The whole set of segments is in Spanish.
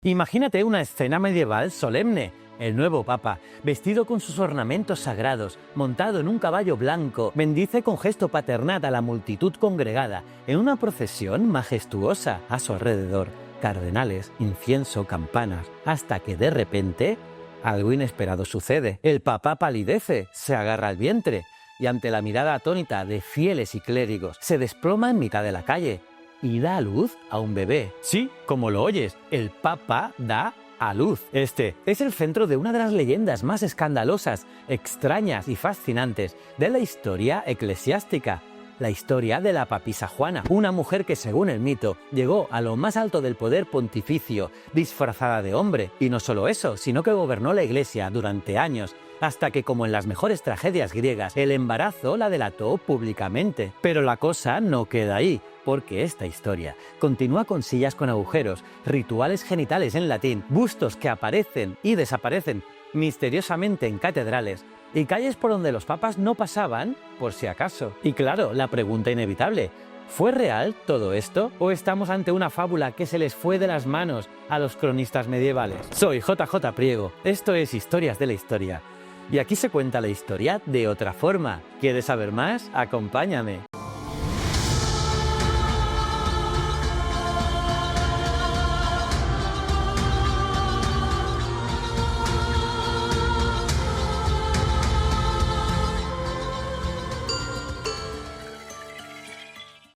Imagínate una escena medieval solemne. El nuevo papa, vestido con sus ornamentos sagrados, montado en un caballo blanco, bendice con gesto paternal a la multitud congregada en una procesión majestuosa a su alrededor. Cardenales, incienso, campanas, hasta que de repente algo inesperado sucede. El papa palidece, se agarra al vientre y ante la mirada atónita de fieles y clérigos se desploma en mitad de la calle y da a luz a un bebé. Sí, como lo oyes, el papa da a luz. Este es el centro de una de las leyendas más escandalosas, extrañas y fascinantes de la historia eclesiástica. La historia de la papisa Juana, una mujer que según el mito llegó a lo más alto del poder pontificio disfrazada de hombre. Y no solo eso, sino que gobernó la iglesia durante años, hasta que, como en las mejores tragedias griegas, el embarazo la delató públicamente. Pero la cosa no queda ahí, porque esta historia continúa con sillas con agujeros, rituales genitales en latín, bustos que aparecen y desaparecen misteriosamente en catedrales y calles por donde los papas no pasaban por si acaso. Y claro, la pregunta inevitable: ¿fue real todo esto? ¿O estamos ante una fábula que se les fue de las manos a los cronistas medievales? Soy JJ Priego, esto es Historias de la Historia. Y aquí se cuenta la historia de otra forma. ¿Quieres saber más? Acompáñame.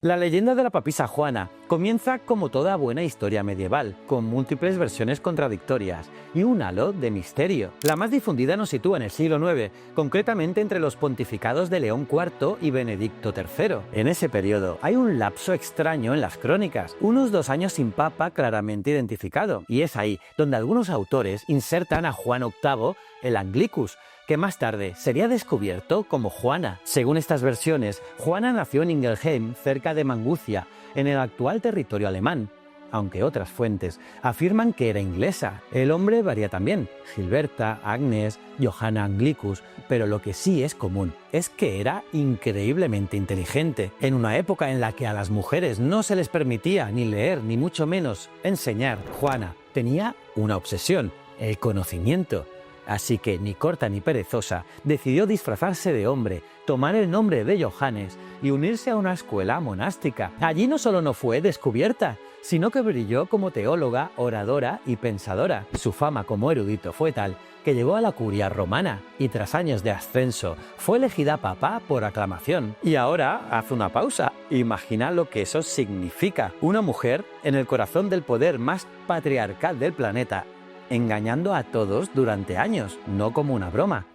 La leyenda de la papisa Juana comienza como toda buena historia medieval, con múltiples versiones contradictorias y un halo de misterio. La más difundida nos sitúa en el siglo IX, concretamente entre los pontificados de León IV y Benedicto III. En ese periodo hay un lapso extraño en las crónicas, unos 2 años sin papa claramente identificado, y es ahí donde algunos autores insertan a Juan VIII, el Anglicus, que más tarde sería descubierto como Juana. Según estas versiones, Juana nació en Ingelheim, cerca de Maguncia, en el actual territorio alemán, aunque otras fuentes afirman que era inglesa. El nombre varía también: Gilberta, Agnes, Johanna Anglicus, pero lo que sí es común es que era increíblemente inteligente. En una época en la que a las mujeres no se les permitía ni leer ni mucho menos enseñar, Juana tenía una obsesión: el conocimiento. Así que, ni corta ni perezosa, decidió disfrazarse de hombre, tomar el nombre de Johannes y unirse a una escuela monástica. Allí no solo no fue descubierta, sino que brilló como teóloga, oradora y pensadora. Su fama como erudito fue tal que llegó a la curia romana y tras años de ascenso fue elegida papa por aclamación. Y ahora, haz una pausa, imagina lo que eso significa: una mujer en el corazón del poder más patriarcal del planeta, engañando a todos durante años, no como una broma,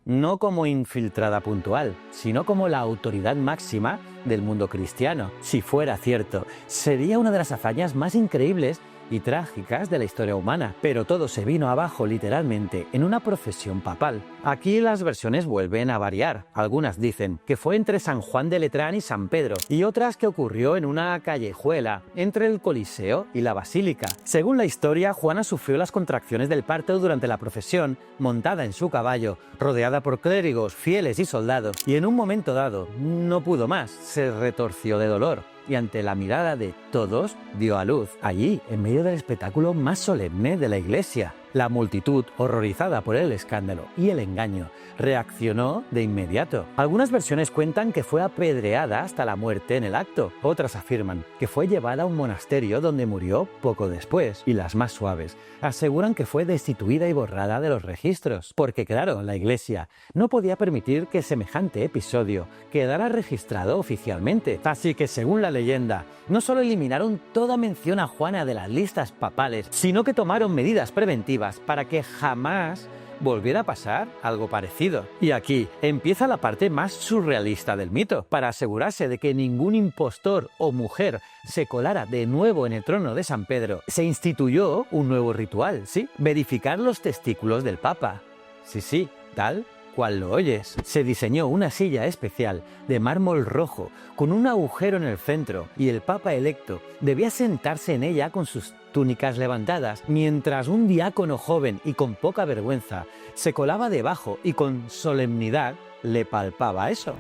no como infiltrada puntual, sino como la autoridad máxima del mundo cristiano. Si fuera cierto, sería una de las hazañas más increíbles y trágicas de la historia humana, pero todo se vino abajo literalmente en una procesión papal. Aquí las versiones vuelven a variar. Algunas dicen que fue entre San Juan de Letrán y San Pedro, y otras que ocurrió en una callejuela entre el Coliseo y la Basílica. Según la historia, Juana sufrió las contracciones del parto durante la procesión, montada en su caballo, rodeada por clérigos, fieles y soldados, y en un momento dado no pudo más, se retorció de dolor y ante la mirada de todos dio a luz, allí, en medio del espectáculo más solemne de la iglesia. La multitud, horrorizada por el escándalo y el engaño, reaccionó de inmediato. Algunas versiones cuentan que fue apedreada hasta la muerte en el acto. Otras afirman que fue llevada a un monasterio donde murió poco después. Y las más suaves aseguran que fue destituida y borrada de los registros. Porque claro, la iglesia no podía permitir que semejante episodio quedara registrado oficialmente. Así que, según la leyenda, no solo eliminaron toda mención a Juana de las listas papales, sino que tomaron medidas preventivas para que jamás volviera a pasar algo parecido. Y aquí empieza la parte más surrealista del mito. Para asegurarse de que ningún impostor o mujer se colara de nuevo en el trono de San Pedro, se instituyó un nuevo ritual, ¿sí? Verificar los testículos del Papa. Sí, tal cual lo oyes. Se diseñó una silla especial de mármol rojo con un agujero en el centro y el Papa electo debía sentarse en ella con sus túnicas levantadas, mientras un diácono joven y con poca vergüenza se colaba debajo y con solemnidad le palpaba eso.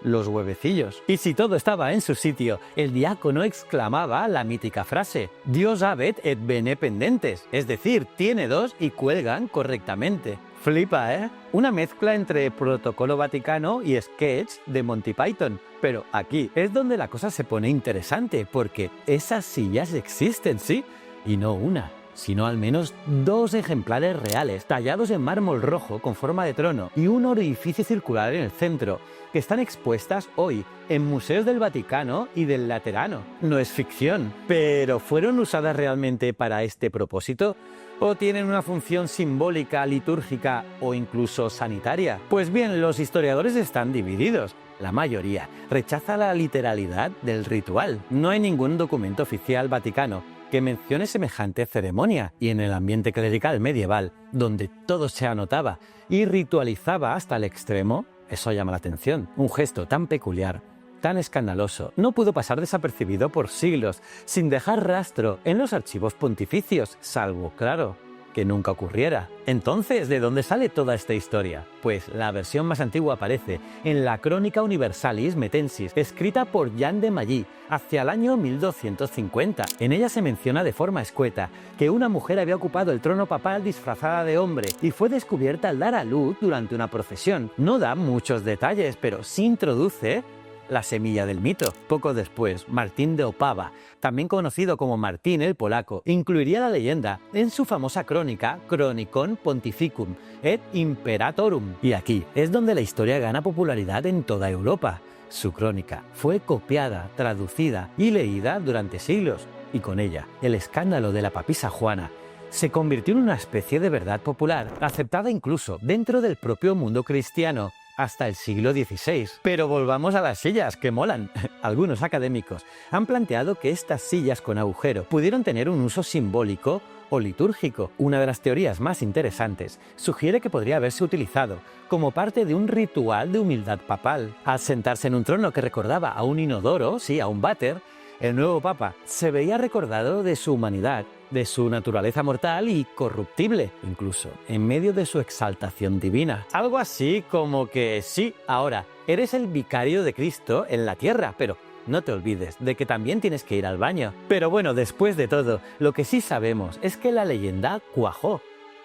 los huevecillos. Y si todo estaba en su sitio, el diácono exclamaba la mítica frase: Dios habet et bene pendentes, es decir, tiene dos y cuelgan correctamente. Flipa, ¿eh? Una mezcla entre Protocolo Vaticano y sketch de Monty Python. Pero aquí es donde la cosa se pone interesante, porque esas sillas existen, sí, y no una, sino al menos 2 ejemplares reales, tallados en mármol rojo con forma de trono y un orificio circular en el centro, que están expuestas hoy en museos del Vaticano y del Laterano. No es ficción, pero ¿fueron usadas realmente para este propósito? ¿O tienen una función simbólica, litúrgica o incluso sanitaria? Pues bien, los historiadores están divididos. La mayoría rechaza la literalidad del ritual. No hay ningún documento oficial vaticano que mencione semejante ceremonia, y en el ambiente clerical medieval, donde todo se anotaba y ritualizaba hasta el extremo, eso llama la atención. Un gesto tan peculiar, tan escandaloso, no pudo pasar desapercibido por siglos, sin dejar rastro en los archivos pontificios, salvo, claro, que nunca ocurriera. Entonces, ¿de dónde sale toda esta historia? Pues la versión más antigua aparece en la Crónica Universalis Metensis, escrita por Jan de Mallí hacia el año 1250. En ella se menciona de forma escueta que una mujer había ocupado el trono papal disfrazada de hombre y fue descubierta al dar a luz durante una procesión. No da muchos detalles, pero sí introduce la semilla del mito. Poco después, Martín de Opava, también conocido como Martín el Polaco, incluiría la leyenda en su famosa crónica Chronicon Pontificum et Imperatorum. Y aquí es donde la historia gana popularidad en toda Europa. Su crónica fue copiada, traducida y leída durante siglos, y con ella el escándalo de la papisa Juana se convirtió en una especie de verdad popular, aceptada incluso dentro del propio mundo cristiano, hasta el siglo XVI. Pero volvamos a las sillas, que molan. Algunos académicos han planteado que estas sillas con agujero pudieron tener un uso simbólico o litúrgico. Una de las teorías más interesantes sugiere que podría haberse utilizado como parte de un ritual de humildad papal. Al sentarse en un trono que recordaba a un inodoro, sí, a un váter, el nuevo papa se veía recordado de su humanidad, de su naturaleza mortal y corruptible, incluso en medio de su exaltación divina. Algo así como que sí, ahora eres el vicario de Cristo en la tierra, pero no te olvides de que también tienes que ir al baño. Pero bueno, después de todo, lo que sí sabemos es que la leyenda cuajó.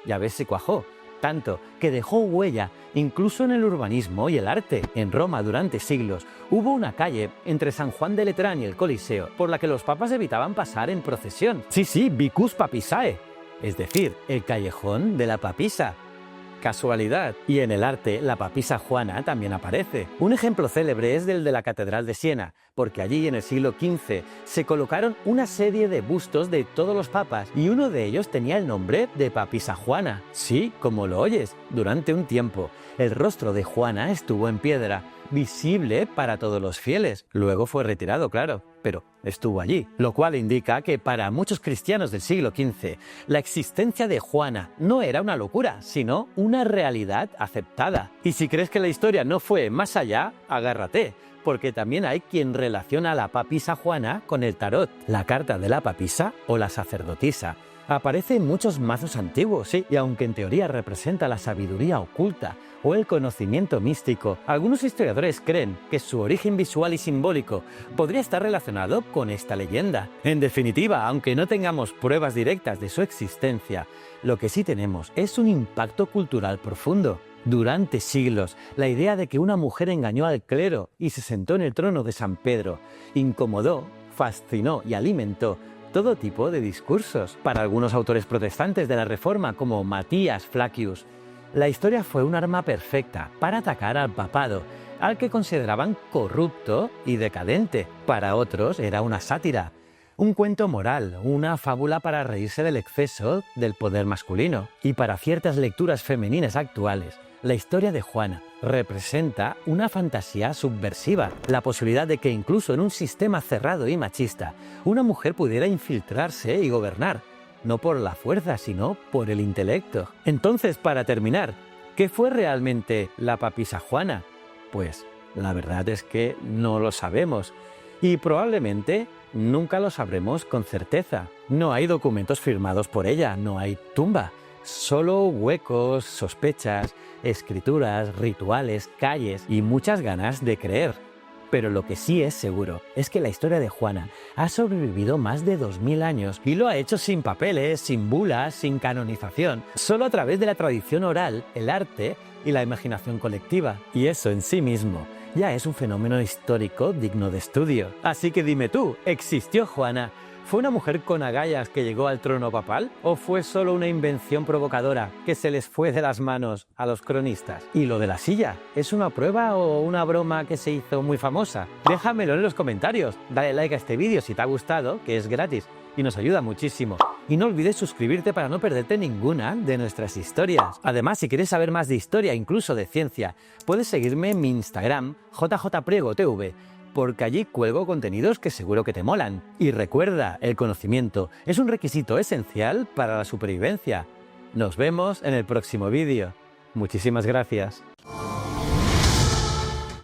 Ya ves si cuajó. Tanto que dejó huella incluso en el urbanismo y el arte. En Roma durante siglos hubo una calle entre San Juan de Letrán y el Coliseo por la que los papas evitaban pasar en procesión. Sí, Vicus Papisae, es decir, el callejón de la papisa. Casualidad. Y en el arte, la papisa Juana también aparece. Un ejemplo célebre es el de la Catedral de Siena, porque allí en el siglo XV se colocaron una serie de bustos de todos los papas y uno de ellos tenía el nombre de papisa Juana. Sí, como lo oyes, durante un tiempo, el rostro de Juana estuvo en piedra, visible para todos los fieles. Luego fue retirado, claro, pero estuvo allí, lo cual indica que para muchos cristianos del siglo XV, la existencia de Juana no era una locura, sino una realidad aceptada. Y si crees que la historia no fue más allá, agárrate, porque también hay quien relaciona a la papisa Juana con el tarot, la carta de la papisa o la sacerdotisa. Aparece en muchos mazos antiguos, sí, y aunque en teoría representa la sabiduría oculta o el conocimiento místico, algunos historiadores creen que su origen visual y simbólico podría estar relacionado con esta leyenda. En definitiva, aunque no tengamos pruebas directas de su existencia, lo que sí tenemos es un impacto cultural profundo. Durante siglos, la idea de que una mujer engañó al clero y se sentó en el trono de San Pedro incomodó, fascinó y alimentó todo tipo de discursos. Para algunos autores protestantes de la Reforma, como Matías Flacius, la historia fue un arma perfecta para atacar al papado, al que consideraban corrupto y decadente. Para otros era una sátira, un cuento moral, una fábula para reírse del exceso del poder masculino. Y para ciertas lecturas femeninas actuales, la historia de Juana representa una fantasía subversiva, la posibilidad de que incluso en un sistema cerrado y machista, una mujer pudiera infiltrarse y gobernar, no por la fuerza, sino por el intelecto. Entonces, para terminar, ¿qué fue realmente la papisa Juana? Pues la verdad es que no lo sabemos, y probablemente nunca lo sabremos con certeza. No hay documentos firmados por ella, no hay tumba. Solo huecos, sospechas, escrituras, rituales, calles y muchas ganas de creer. Pero lo que sí es seguro es que la historia de Juana ha sobrevivido más de 2000 años y lo ha hecho sin papeles, sin bulas, sin canonización, solo a través de la tradición oral, el arte y la imaginación colectiva. Y eso en sí mismo ya es un fenómeno histórico digno de estudio. Así que dime tú, ¿existió Juana? ¿Fue una mujer con agallas que llegó al trono papal? ¿O fue solo una invención provocadora que se les fue de las manos a los cronistas? ¿Y lo de la silla? ¿Es una prueba o una broma que se hizo muy famosa? Déjamelo en los comentarios, dale like a este vídeo si te ha gustado, que es gratis y nos ayuda muchísimo. Y no olvides suscribirte para no perderte ninguna de nuestras historias. Además, si quieres saber más de historia, incluso de ciencia, puedes seguirme en mi Instagram, jjpriegotv, porque allí cuelgo contenidos que seguro que te molan. Y recuerda, el conocimiento es un requisito esencial para la supervivencia. Nos vemos en el próximo vídeo. Muchísimas gracias.